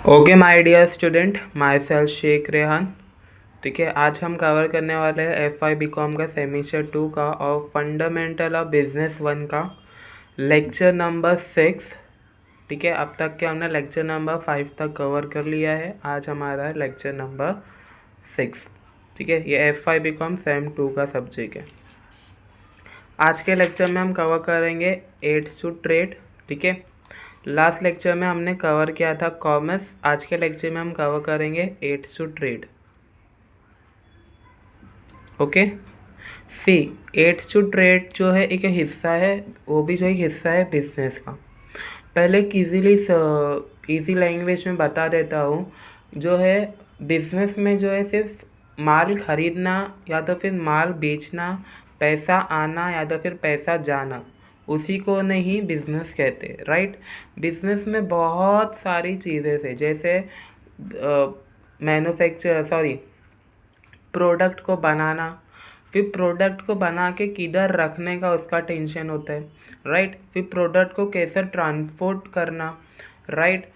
Okay my dear student, myself Shaikh Rehan. ठीक है, आज हम कवर करने वाले हैं FY BCom का सेमिस्टर 2 का और फंडामेंटल ऑफ बिजनेस 1 का लेक्चर नंबर 6। ठीक है, अब तक के हमने लेक्चर नंबर 5 तक कवर कर लिया है। आज हमारा है लेक्चर नंबर 6। ठीक है, ये FY BCom सेम 2 का सब्जेक्ट है। आज के लेक्चर में हम कवर करेंगे एड्स टू ट्रेड। ठीक है, लास्ट लेक्चर में हमने कवर किया था कॉमर्स। आज के लेक्चर में हम कवर करेंगे aids to trade. Okay, see aids to trade जो है एक हिस्सा है, वो भी जो एक हिस्सा है बिजनेस का। पहले इजी लैंग्वेज में बता देता हूँ। जो है बिजनेस में जो है सिर्फ माल खरीदना या तो फिर माल बेचना, पैसा आना या तो फिर पैसा जाना, उसी को नहीं बिजनेस कहते। राइट, बिजनेस में बहुत सारी चीज़ें थे, जैसे प्रोडक्ट को बनाना, फिर प्रोडक्ट को बना के किधर रखने का उसका टेंशन होता है। राइट, फिर प्रोडक्ट को कैसे ट्रांसपोर्ट करना। राइट,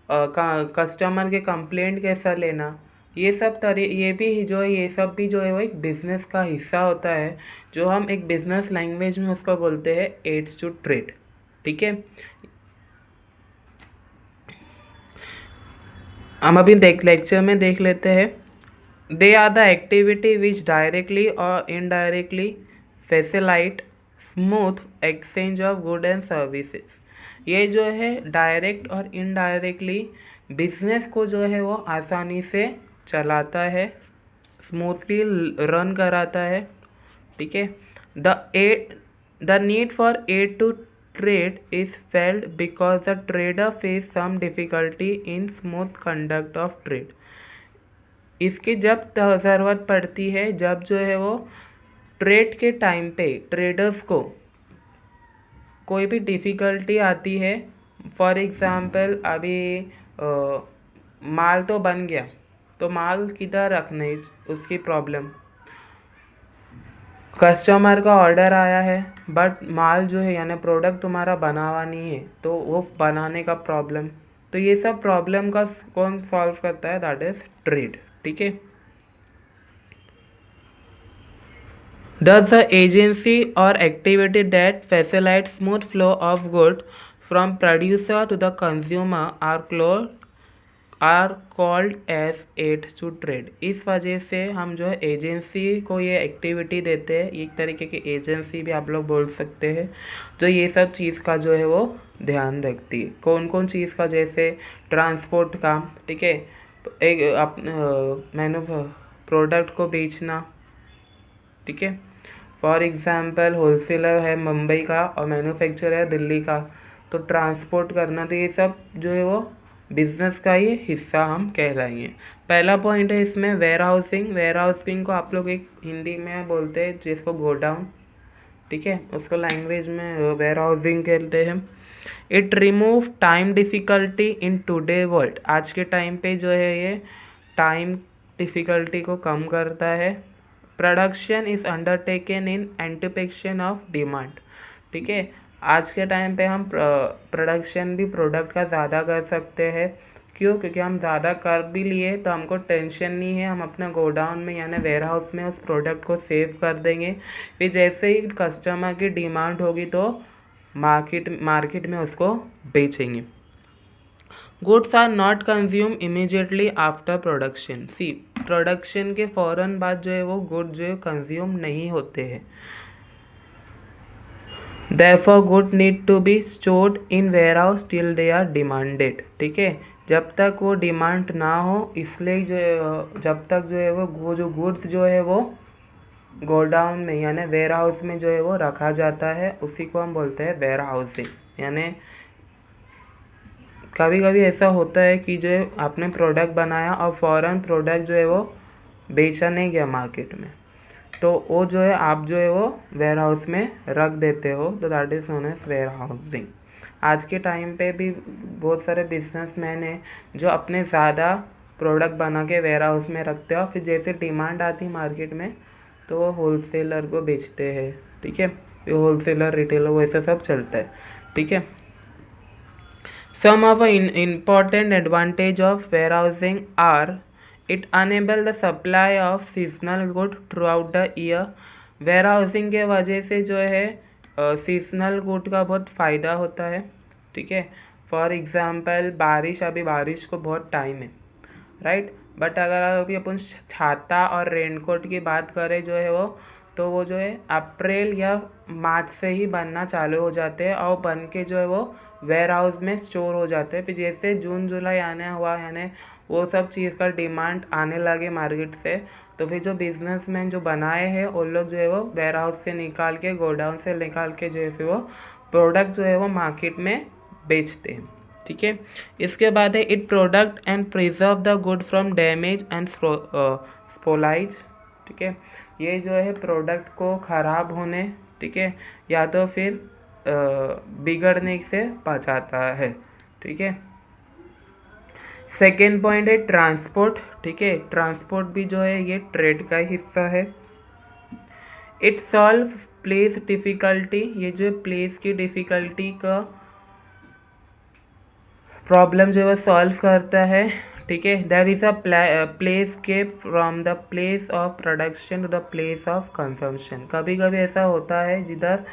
कस्टमर के कंप्लेंट कैसा लेना, ये सब भी जो है वो एक बिज़नेस का हिस्सा होता है, जो हम एक बिज़नेस लैंग्वेज में उसको बोलते हैं एड्स टू ट्रेड। ठीक है, हम अभी लेक्चर में देख लेते हैं। They are the activity which directly और indirectly facilitate smooth exchange of good and services. ये जो है डायरेक्ट और इनडायरेक्टली बिजनेस को जो है वो आसानी से चलाता है, स्मूथली रन कराता है। ठीक है, the need for aid to trade is felt because the trader face some difficulty in smooth conduct of trade। इसकी जब ज़रूरत पड़ती है, जब जो है वो ट्रेड के टाइम पे ट्रेडर्स को कोई भी डिफ़िकल्टी आती है। फॉर एग्ज़ाम्पल, अभी माल तो बन गया, तो माल किधर रखने, उसकी प्रॉब्लम। कस्टमर का ऑर्डर आया है बट माल जो है यानी प्रोडक्ट तुम्हारा बना हुआ नहीं है, तो वो बनाने का प्रॉब्लम। तो ये सब प्रॉब्लम का कौन सॉल्व करता है? That is trade. ठीक है, thus the agency or activity that facilitates smooth flow of goods from producer to the consumer are called as aid to trade। इस वजह से हम जो है एजेंसी को ये एक्टिविटी देते हैं, एक तरीके की एजेंसी भी आप लोग बोल सकते हैं, जो ये सब चीज़ का जो है वो ध्यान रखती है। कौन कौन चीज़ का? जैसे ट्रांसपोर्ट का। ठीक है, प्रोडक्ट को बेचना। ठीक है, फॉर एग्ज़ाम्पल होलसेलर है मुंबई का और मैन्युफैक्चरर है दिल्ली का, तो ट्रांसपोर्ट करना, तो ये सब जो है वो बिजनेस का ही हिस्सा हम कहलाएंगे। पहला पॉइंट है इसमें वेयर हाउसिंग। वेयर हाउसिंग को आप लोग एक हिंदी में बोलते हैं जिसको गोडाउन। ठीक है, उसको लैंग्वेज में वेयर हाउसिंग कहते हैं। It remove time difficulty in today world. आज के टाइम पे जो है ये टाइम डिफ़िकल्टी को कम करता है। Production is undertaken in anticipation of demand. ठीक है, आज के टाइम पे हम प्रोडक्शन भी प्रोडक्ट का ज़्यादा कर सकते हैं। क्यों? क्योंकि हम ज़्यादा कर भी लिए तो हमको टेंशन नहीं है, हम अपने गोडाउन में यानी वेयर हाउस में उस प्रोडक्ट को सेव कर देंगे। फिर जैसे ही कस्टमर की डिमांड होगी तो मार्केट में उसको बेचेंगे। Goods are not consume immediately after production. See, production के फ़ौरन बाद जो है वो गुड जो है कंज्यूम नहीं होते हैं। Therefore good need to be stored in warehouse till they are demanded। ठीक है, जब तक वो डिमांड ना हो, इसलिए जब तक जो है वो जो गुड्स जो है वो गोडाउन में यानी वेयर हाउस में जो है वो रखा जाता है, उसी को हम बोलते हैं वेयर हाउसिंग। यानी कभी कभी ऐसा होता है कि जो है आपने प्रोडक्ट बनाया और फ़ौरन प्रोडक्ट जो है वो बेचा नहीं गया मार्केट में, तो वो जो है आप जो है वो वेयर हाउस में रख देते हो, तो that is known as warehousing. आज के टाइम पे भी बहुत सारे बिजनेसमैन हैं जो अपने ज़्यादा प्रोडक्ट बना के वेयर हाउस में रखते हो, फिर जैसे डिमांड आती मार्केट में तो वो होलसेलर को बेचते हैं। ठीक है, ये होलसेलर रिटेलर वैसे सब चलता है। ठीक है, Some of the important advantage of warehousing are it enable the supply of seasonal good throughout the year. warehousing के वजह से जो है सीजनल गुड का बहुत फ़ायदा होता है, ठीक है। फॉर एग्ज़ाम्पल अभी बारिश को बहुत टाइम है, राइट। बट अगर अभी अपन छाता और रेनकोट की बात करें जो है वो जो है अप्रैल या मार्च से ही बनना चालू हो जाते हैं और बन के जो है वो वेयर हाउस में स्टोर हो जाते हैं। फिर जैसे जून जुलाई आने हुआ यानी वो सब चीज़ का डिमांड आने लगे मार्केट से, तो फिर जो बिजनेसमैन जो बनाए हैं वो लोग जो है वो वेयर हाउस से निकाल के गोडाउन से निकाल के जो है फिर वो प्रोडक्ट जो है वो मार्केट में बेचते हैं, ठीक है। इसके बाद है it product and preserve the good from damage and spoilage, ठीक है। ये जो है प्रोडक्ट को ख़राब होने, ठीक है, या तो फिर बिगड़ने से बचाता है, ठीक है। सेकेंड पॉइंट है ट्रांसपोर्ट, ठीक है। ट्रांसपोर्ट भी जो है ये ट्रेड का हिस्सा है। इट सॉल्व प्लेस डिफ़िकल्टी, ये जो प्लेस की डिफ़िकल्टी का प्रॉब्लम जो है वो सॉल्व करता है, ठीक है। There is a place kept from the place of production to the place of consumption. कभी कभी ऐसा होता है जिधर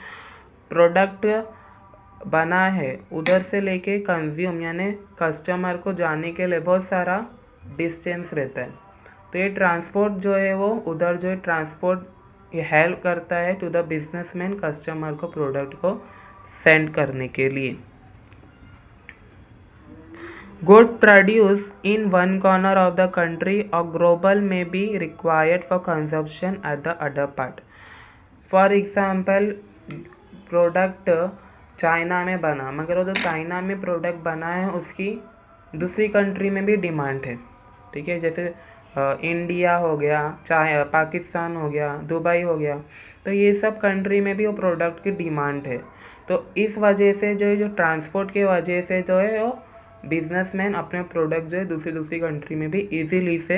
प्रोडक्ट बना है उधर से लेके कंज्यूम यानी कस्टमर को जाने के लिए बहुत सारा डिस्टेंस रहता है, तो ये ट्रांसपोर्ट जो है वो उधर जो है ट्रांसपोर्ट ये हेल्प करता है टू द बिजनेसमैन कस्टमर को प्रोडक्ट को सेंड करने के लिए। Good produce in one corner of the country or global may be required for consumption at the other part. For example, product China में बना मगर वो जो चाइना में प्रोडक्ट बना है उसकी दूसरी कंट्री में भी डिमांड है, ठीक है। जैसे इंडिया हो गया, पाकिस्तान हो गया, दुबई हो गया, तो ये सब कंट्री में भी वो प्रोडक्ट की डिमांड है। तो इस वजह से जो ट्रांसपोर्ट की वजह से जो है वो बिजनेसमैन अपने प्रोडक्ट जो है दूसरी कंट्री में भी इजीली से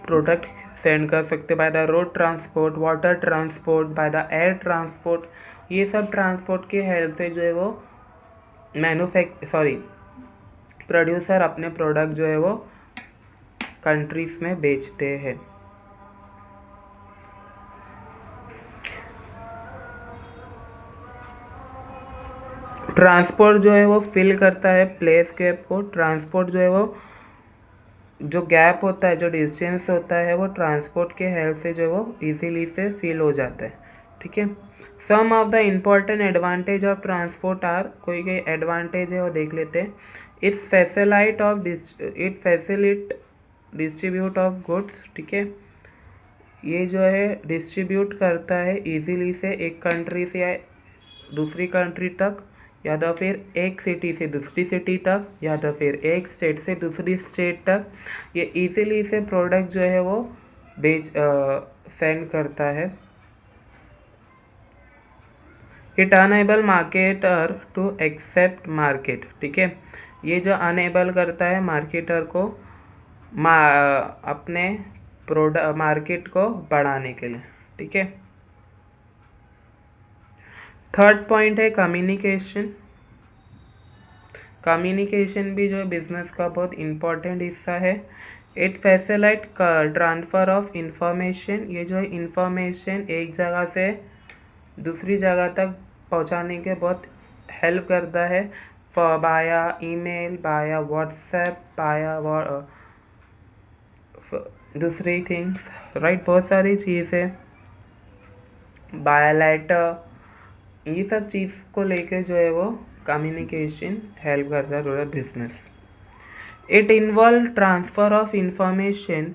प्रोडक्ट सेंड कर सकते by the road transport, water transport, by the air transport. ये सब ट्रांसपोर्ट की हेल्प से जो है वो प्रोड्यूसर अपने प्रोडक्ट जो है वो कंट्रीज में बेचते हैं। ट्रांसपोर्ट जो है वो फिल करता है प्लेस गैप को। ट्रांसपोर्ट जो है वो जो गैप होता है, जो डिस्टेंस होता है, वो ट्रांसपोर्ट के हेल्प से जो है वो इजीली से फिल हो जाता है, ठीक है। Some of the important advantage of transport are, कोई एडवांटेज है वो देख लेते हैं। It facilitate distribute of goods, ठीक है। ये जो है डिस्ट्रीब्यूट करता है इजीली से एक कंट्री से दूसरी कंट्री तक, या तो फिर एक सिटी से दूसरी सिटी तक, या तो फिर एक स्टेट से दूसरी स्टेट तक। ये इजीली से प्रोडक्ट जो है वो सेंड करता है। It enable marketer to accept market, ठीक है। ये जो अनेबल करता है मार्केटर को अपने प्रोडक्ट मार्केट को बढ़ाने के लिए, ठीक है। थर्ड पॉइंट है कम्युनिकेशन। कम्युनिकेशन भी जो बिजनेस का बहुत इम्पोर्टेंट हिस्सा है। It facilitate transfer of information, ये जो इंफॉर्मेशन एक जगह से दूसरी जगह तक पहुंचाने के बहुत हेल्प करता है। बाया ईमेल, बाया व्हाट्सएप, बाया दूसरी थिंग्स, राइट, बहुत सारी चीज़ें, बाया लेटर, ये सब चीज़ को लेके जो है वो कम्युनिकेशन हेल्प करता है थोड़ा business. It involve transfer of information,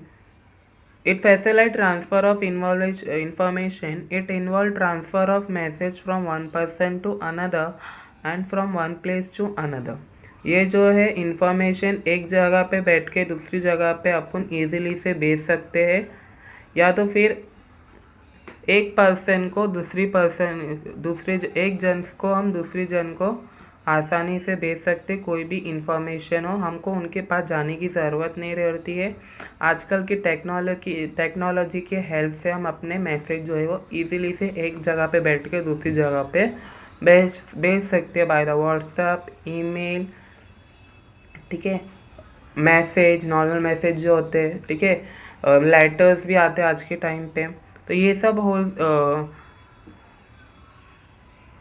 it facilitate transfer of information, it involve transfer of message from one person to another and from one place to another. ये जो है इंफॉर्मेशन एक जगह पे बैठ के दूसरी जगह पे अपन ईजिली से भेज सकते हैं, या तो फिर एक पर्सन को एक जन को हम दूसरी जन को आसानी से भेज सकते। कोई भी इंफॉर्मेशन हो हमको उनके पास जाने की ज़रूरत नहीं रहती है। आजकल की टेक्नोलॉजी के हेल्प से हम अपने मैसेज जो है वो इजीली से एक जगह पे बैठ के दूसरी जगह पे भेज सकते हैं बाय द व्हाट्सएप, ईमेल, ठीक है, मैसेज, नॉर्मल मैसेज जो होते हैं, ठीक है, लेटर्स भी आते हैं आज के टाइम पे। तो ये सब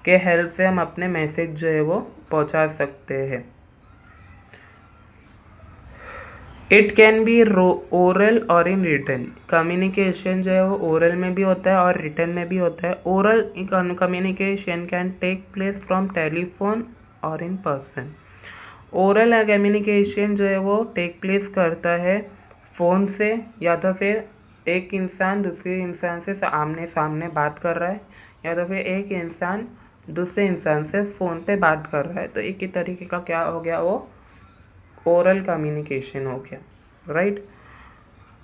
के हेल्प से हम अपने मैसेज जो है वो पहुंचा सकते हैं। इट कैन बी ओरल और इन रिटर्न। कम्युनिकेशन जो है वो ओरल में भी होता है और रिटर्न में भी होता है। Oral communication can take place from telephone और इन पर्सन। ओरल कम्युनिकेशन जो है वो टेक प्लेस करता है फ़ोन से, या तो फिर एक इंसान दूसरे इंसान से आमने सामने बात कर रहा है, या तो फिर एक इंसान दूसरे इंसान से फ़ोन पे बात कर रहा है। तो एक ही तरीके का क्या हो गया, वो ओरल कम्युनिकेशन हो गया, राइट।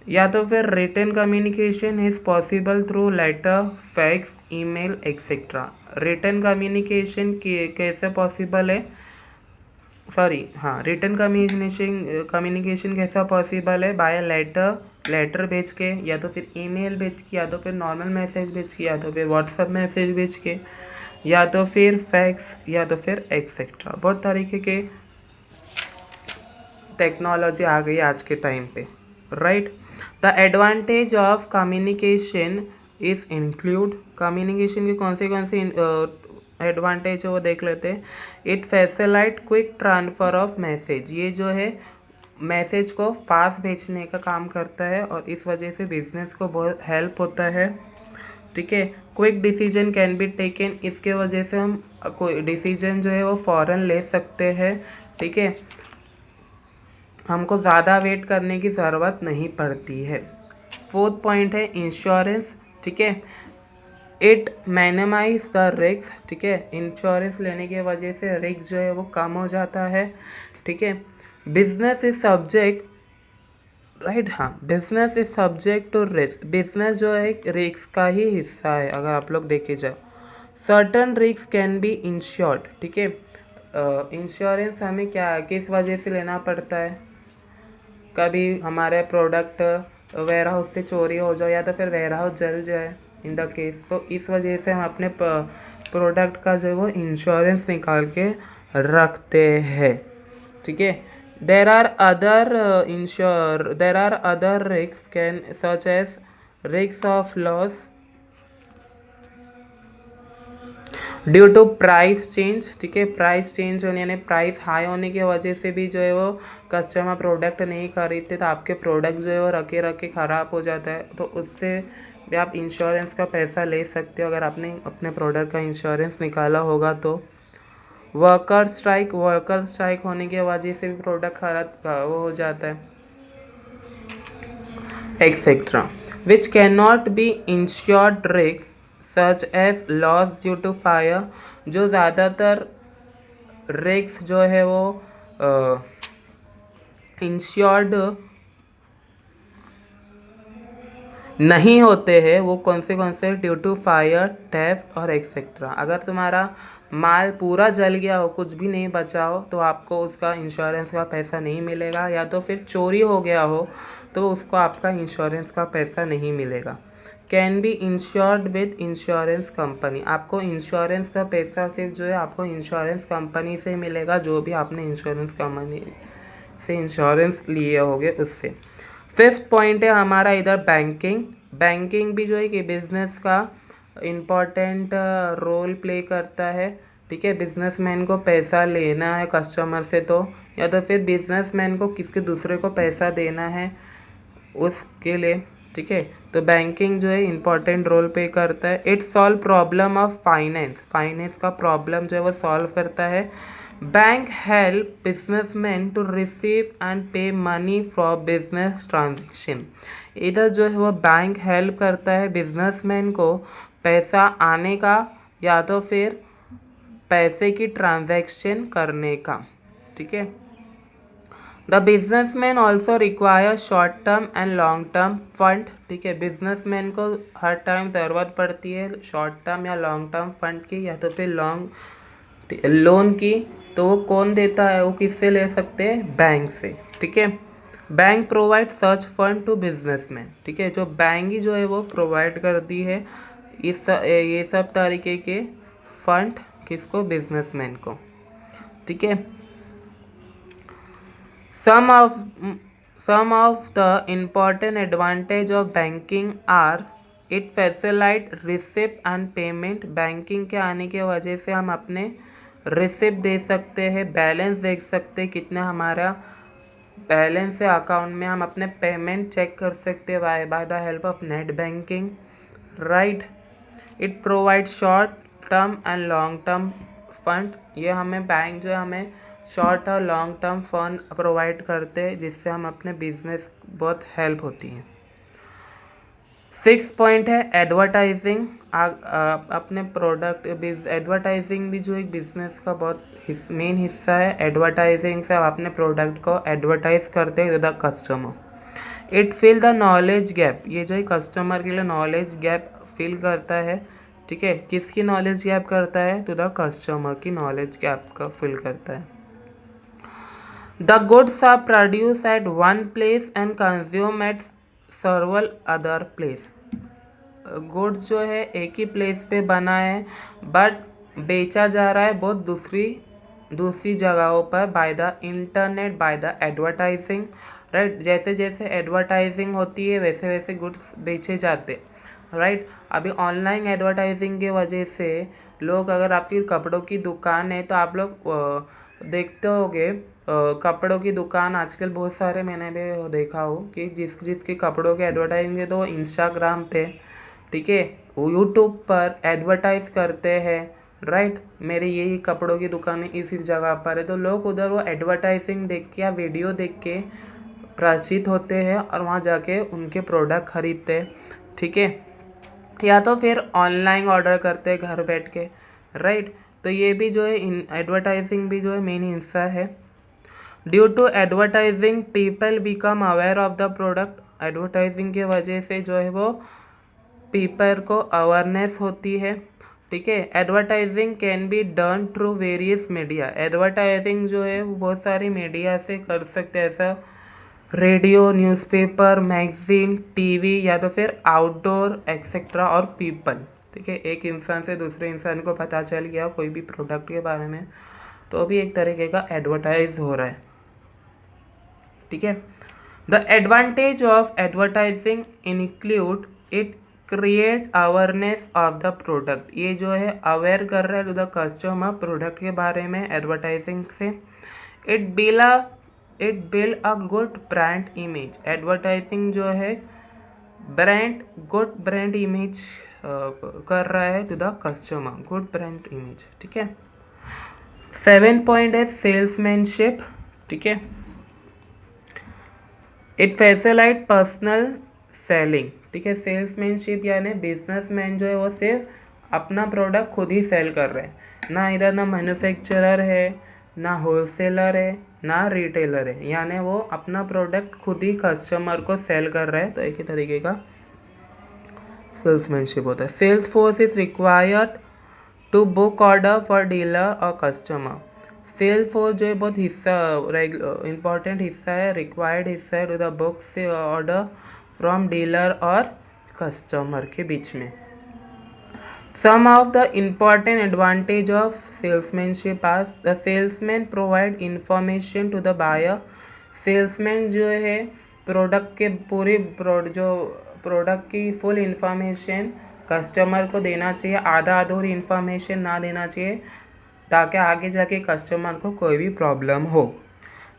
या तो फिर written communication is possible through letter, fax, email etcetera. Written communication कैसे पॉसिबल है, सॉरी हाँ, रिटन कम्युनिकेशन कैसा पॉसिबल है, बाय लेटर भेज के, या तो फिर ईमेल भेज के, या तो फिर नॉर्मल मैसेज भेज के, या तो फिर व्हाट्सएप मैसेज भेज के, या तो फिर फैक्स, या तो फिर एक्सेट्रा। बहुत तरीके के टेक्नोलॉजी आ गई आज के टाइम पे, right. The advantage of communication is include. Communication के कौन से एडवांटेज है वो देख लेते हैं। It facilitate quick transfer of message. ये जो है मैसेज को फास्ट भेजने का काम करता है और इस वजह से बिजनेस को बहुत हेल्प होता है, ठीक है। Quick decision can be taken. इसके वजह से हम कोई डिसीजन जो है वो फ़ौरन ले सकते हैं, ठीक है। हमको ज़्यादा वेट करने की ज़रूरत नहीं पड़ती है। फोर्थ पॉइंट है इंश्योरेंस, ठीक है। इट मिनिमाइज द रिस्क, ठीक है। इंश्योरेंस लेने की वजह से रिस्क जो है वो कम हो जाता है, ठीक है। बिजनेस इज सब्जेक्ट, राइट, हाँ, business is subject to risk. Business जो है रिस्क का ही हिस्सा है अगर आप लोग देखे जाओ। Certain risk can be insured, ठीक है। इंश्योरेंस हमें क्या किस वजह से लेना पड़ता है, कभी हमारे प्रोडक्ट वेयर हाउस से चोरी हो जाए, या तो फिर वेयर हाउस जल जाए इन द केस, तो इस वजह से हम अपने प्रोडक्ट का जो है वो इंश्योरेंस निकाल के रखते हैं, ठीक है। There are other risk can such as risk of loss due to price change, ठीक है। प्राइस चेंज होने यानी प्राइस हाई होने की वजह से भी जो है वो कस्टमर प्रोडक्ट नहीं खरीदते, तो आपके प्रोडक्ट जो है वो रखे रखे ख़राब हो जाता है, तो उससे भी आप इंश्योरेंस का पैसा ले सकते हो अगर आपने अपने प्रोडक्ट का इंश्योरेंस निकाला होगा तो। वर्कर स्ट्राइक होने की वजह से भी प्रोडक्ट खराब वो हो जाता है, एक्सेट्रा। Which can not be insured risk such as loss due to fire. जो ज़्यादातर रिस्क जो है वो इंश्योर्ड नहीं होते हैं, वो कौन से ड्यू टू फायर, थेफ्ट और एक्सेट्रा। अगर तुम्हारा माल पूरा जल गया हो, कुछ भी नहीं बचा हो, तो आपको उसका इंश्योरेंस का पैसा नहीं मिलेगा, या तो फिर चोरी हो गया हो तो उसको आपका इंश्योरेंस का पैसा नहीं मिलेगा। Can be insured with insurance company. आपको इंश्योरेंस का पैसा सिर्फ जो है आपको इंश्योरेंस कंपनी से मिलेगा, जो भी आपने इंश्योरेंस कंपनी से इंश्योरेंस लिए होगे उससे। फिफ्थ पॉइंट है हमारा इधर बैंकिंग। बैंकिंग भी जो है कि बिजनेस का इम्पॉर्टेंट रोल प्ले करता है, ठीक है। बिजनेसमैन को पैसा लेना है कस्टमर से, तो या तो फिर बिजनेसमैन को किसके दूसरे को पैसा देना है उसके लिए, ठीक है। तो बैंकिंग जो है इम्पॉर्टेंट रोल प्ले करता है। It solve problem of finance का प्रॉब्लम जो है वो सॉल्व करता है। Bank help businessman to receive and pay money for business transaction. इधर जो है वो बैंक हेल्प करता है बिजनेसमैन को पैसा आने का, या तो फिर पैसे की ट्रांजैक्शन करने का, ठीक है। The businessman also require short term and long term fund, ठीक है। बिजनेसमैन को हर टाइम ज़रूरत पड़ती है शॉर्ट टर्म या लॉन्ग टर्म फंड की, या तो फिर लॉन्ग लोन की। तो वो कौन देता है, वो किससे ले सकते हैं, बैंक से, ठीक है। Bank provide such fund to businessman, ठीक है। जो बैंक ही जो है वो प्रोवाइड करती है ये सब तरीके के फंड किसको? बिजनेसमैन को। ठीक है। Some of the important advantage of banking are it facilitate receipt and payment। Banking के आने की वजह से हम अपने रिसिप्ट दे सकते हैं, बैलेंस देख सकते हैं, कितना हमारा बैलेंस है अकाउंट में, हम अपने पेमेंट चेक कर सकते हैं by the help of net banking, right. It provide short term and long term fund. ये हमें बैंक जो है हमें शॉर्ट और लॉन्ग टर्म फंड प्रोवाइड करते हैं, जिससे हम अपने बिजनेस बहुत हेल्प होती है। 6 पॉइंट है एडवर्टाइजिंग। अपने प्रोडक्ट एडवर्टाइजिंग भी जो एक बिजनेस का बहुत मेन हिस्सा है। एडवर्टाइजिंग से आप अपने प्रोडक्ट को एडवर्टाइज करते हैं to the customer. It fill the knowledge gap. ये जो कस्टमर के लिए नॉलेज गैप फिल करता है। ठीक है, किसकी नॉलेज गैप करता है? टू द कस्टमर की नॉलेज गैप का फिल करता है। The goods are produce at one place and consume at several other place. Goods जो है एक ही प्लेस पे बना है, बट बेचा जा रहा है बहुत दूसरी जगहों पर by the internet, by the advertising, right. जैसे जैसे एडवर्टाइजिंग होती है वैसे वैसे गुड्स बेचे जाते, राइट। अभी ऑनलाइन एडवर्टाइजिंग की वजह से लोग, अगर आपकी कपड़ों की दुकान है तो आप लोग देखते होगे कपड़ों की दुकान आजकल बहुत सारे, मैंने भी देखा हो कि जिसके कपड़ों के एडवर्टाइजिंग है तो वो इंस्टाग्राम पे, ठीक है, वो यूट्यूब पर एडवर्टाइज करते हैं, राइट। मेरे यही कपड़ों की दुकान इस जगह पर है, तो लोग उधर वो एडवर्टाइजिंग देख के या वीडियो देख के प्रचित होते हैं और वहाँ जाके उनके प्रोडक्ट खरीदते हैं, ठीक है, या तो फिर ऑनलाइन ऑर्डर करते हैं घर बैठ के, राइट। तो ये भी जो है एडवर्टाइजिंग भी जो है मेन हिस्सा है। Due to advertising people become aware of the product. Advertising की वजह से जो है वो पीपल को अवेयरनेस होती है, ठीक है। Advertising can be done through various media. Advertising जो है वो बहुत सारी मीडिया से कर सकते हैं, ऐसा रेडियो, न्यूज़पेपर, मैगजीन, टीवी, या तो फिर आउटडोर एक्सेट्रा, और पीपल, ठीक है। एक इंसान से दूसरे इंसान को पता चल गया कोई भी प्रोडक्ट के बारे में, तो भी एक तरीके का एडवर्टाइज हो रहा है, ठीक है। The advantage of advertising include it create awareness of the product. ये जो है अवेयर कर रहा है टू द कस्टमर प्रोडक्ट के बारे में एडवर्टाइजिंग से। It build a good brand image. Advertising जो है गुड ब्रांड इमेज कर रहा है to the customer, good brand image, ठीक है। 7 पॉइंट है सेल्समैनशिप, ठीक है। इट फैसिलिटेट पर्सनल सेलिंग, ठीक है। सेल्समैनशिप यानी बिजनेसमैन जो है वो सिर्फ अपना प्रोडक्ट खुद ही सेल कर रहे हैं, ना इधर ना मैन्युफैक्चरर है, ना होलसेलर है, ना रिटेलर है, यानी वो अपना प्रोडक्ट खुद ही कस्टमर को सेल कर रहा है, तो एक ही तरीके का सेल्समैनशिप होता है। Sales force is required to book order for dealer और कस्टमर। सेल्स फोर्स जो है बहुत इम्पॉर्टेंट हिस्सा है, रिक्वायर्ड हिस्सा है टू द बुक से ऑर्डर फ्रॉम डीलर और कस्टमर के बीच में। Some of the important advantage of salesmanship are the salesman provide information to the buyer। Salesman जो है प्रोडक्ट के प्रोडक्ट की फुल इंफॉर्मेशन कस्टमर को देना चाहिए, आधा अधूरी इंफॉर्मेशन ना देना चाहिए, ताकि आगे जाके कस्टमर को कोई भी प्रॉब्लम हो।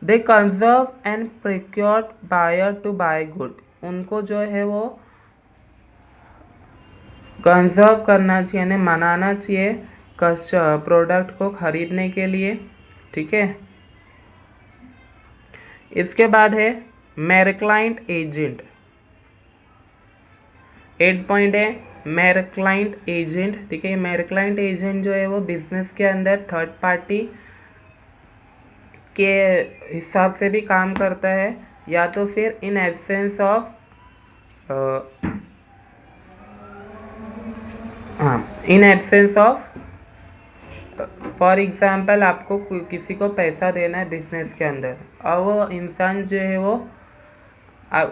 They conserve and procure buyer to buy good. उनको जो है वो कंजर्व करना चाहिए, यानी मनाना चाहिए प्रोडक्ट को खरीदने के लिए, ठीक है। इसके बाद है मेरे एजेंट। 8 पॉइंट है मेरे एजेंट, ठीक है। मेरे एजेंट जो है वो बिजनेस के अंदर थर्ड पार्टी के हिसाब से भी काम करता है, या तो फिर इन एब्सेंस ऑफ फॉर एग्जांपल आपको किसी को पैसा देना है बिजनेस के अंदर और वो इंसान जो है वो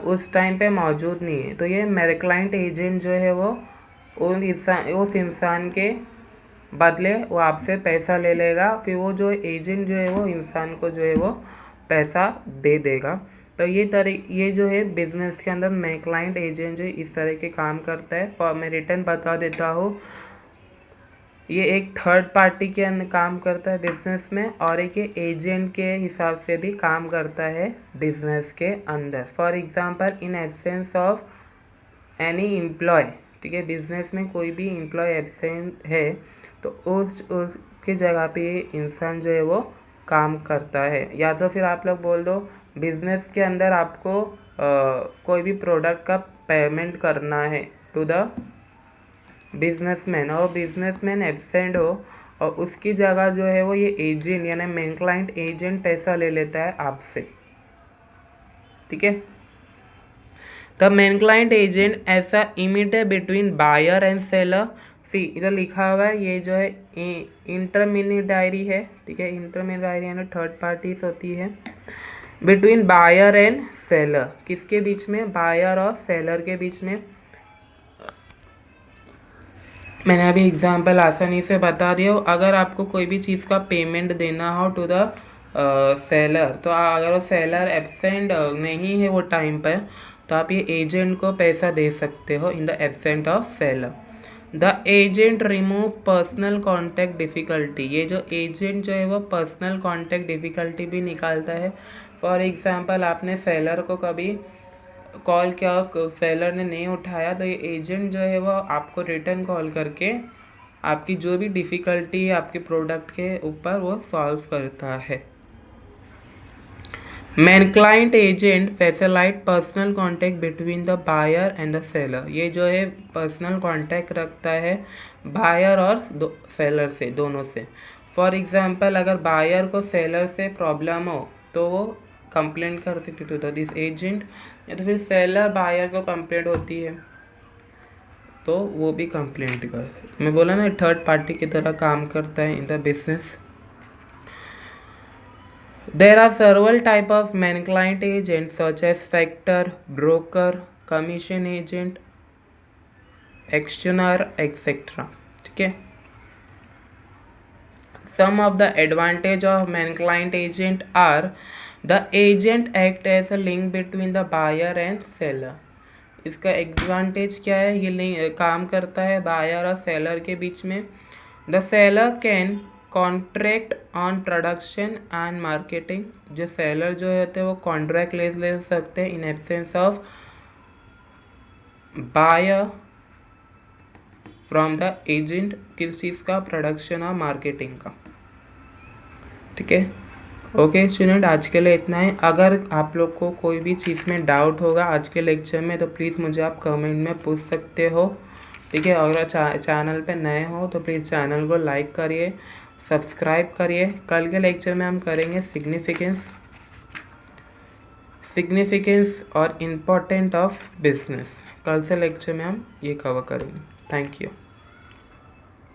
उस टाइम पे मौजूद नहीं है, तो ये मेरे क्लाइंट एजेंट जो है वो उस इंसान के बदले वो आपसे पैसा ले लेगा, फिर वो जो एजेंट जो है वो इंसान को जो है वो पैसा दे देगा। तो ये जो है बिजनेस के अंदर मैं क्लाइंट एजेंट जो इस तरह के काम करता है। और मैं रिटर्न बता देता हूँ, ये एक थर्ड पार्टी के अंदर काम करता है बिजनेस में, और एक ये एजेंट के हिसाब से भी काम करता है बिजनेस के अंदर। For example, in absence of any employ, ठीक है, बिजनेस में कोई भी एम्प्लॉय एब्सेंट है तो उसकी जगह पे ये इंसान जो है वो काम करता है। या तो फिर आप लोग बोल दो, बिजनेस के अंदर आपको कोई भी प्रोडक्ट का पेमेंट करना है टू द बिजनेसमैन, और बिजनेसमैन एब्सेंट हो और उसकी जगह जो है वो ये एजेंट यानी मेन क्लाइंट एजेंट पैसा ले लेता है आपसे, ठीक है। द मेन क्लाइंट एजेंट ऐसा immediate between buyer and seller. See इधर लिखा हुआ है, ये जो है इंटरमीडियरी है, ठीक है, इंटरमीडियरी यानी थर्ड पार्टीज होती है। बिटवीन बायर एंड सेलर, किसके बीच में? बायर और सेलर के बीच में। मैंने अभी एग्जांपल आसानी से बता दिया। अगर आपको कोई भी चीज़ का पेमेंट देना हो टू द सेलर, तो अगर वो सेलर एब्सेंट नहीं है वो टाइम पर, तो आप ये एजेंट को पैसा दे सकते हो in the absent of seller. The agent remove personal contact difficulty, ये जो एजेंट जो है वो पर्सनल कॉन्टैक्ट डिफ़िकल्टी भी निकालता है। फॉर एग्जांपल, आपने सेलर को कभी कॉल किया, सेलर ने नहीं उठाया, तो ये एजेंट जो है वो आपको रिटर्न कॉल करके आपकी जो भी डिफ़िकल्टी है आपके प्रोडक्ट के ऊपर वो सॉल्व करता है। Main client agent facilitate personal contact between the buyer and the seller, ये जो है पर्सनल कॉन्टैक्ट रखता है बायर और सेलर से, दोनों से। फॉर एग्जांपल, अगर बायर को सेलर से प्रॉब्लम हो तो वो कंप्लेंट कर सकते टू द दिस एजेंट, या तो फिर सेलर बायर को कंप्लेंट होती है तो वो भी कंप्लेंट कर सकते। मैं बोला ना, थर्ड पार्टी की तरह काम करता है in the business. There are several type of main client agents such as factor, broker, commission agent, exchange, etc. ठीक है। Some of the advantage of main client agent are the agent act as a link between the buyer and seller. इसका advantage क्या है? ये link काम करता है buyer और सेलर के बीच में। The seller can contract on production and marketing, जो सेलर जो होते हैं वो कॉन्ट्रैक्ट ले सकते हैं in absence of buyer from the agent, किस चीज़ का? प्रोडक्शन और मार्केटिंग का, ठीक है। ओके स्टूडेंट, आज के लिए इतना है। अगर आप लोग को कोई भी चीज़ में डाउट होगा आज के लेक्चर में तो प्लीज़ मुझे आप कमेंट में पूछ सकते हो, ठीक है। अगर चैनल पे नए हो तो प्लीज़ चैनल को लाइक करिए, सब्सक्राइब करिए। कल के लेक्चर में हम करेंगे सिग्निफिकेंस और इम्पोर्टेंट ऑफ बिजनेस। कल से लेक्चर में हम ये कवर करेंगे। Thank you.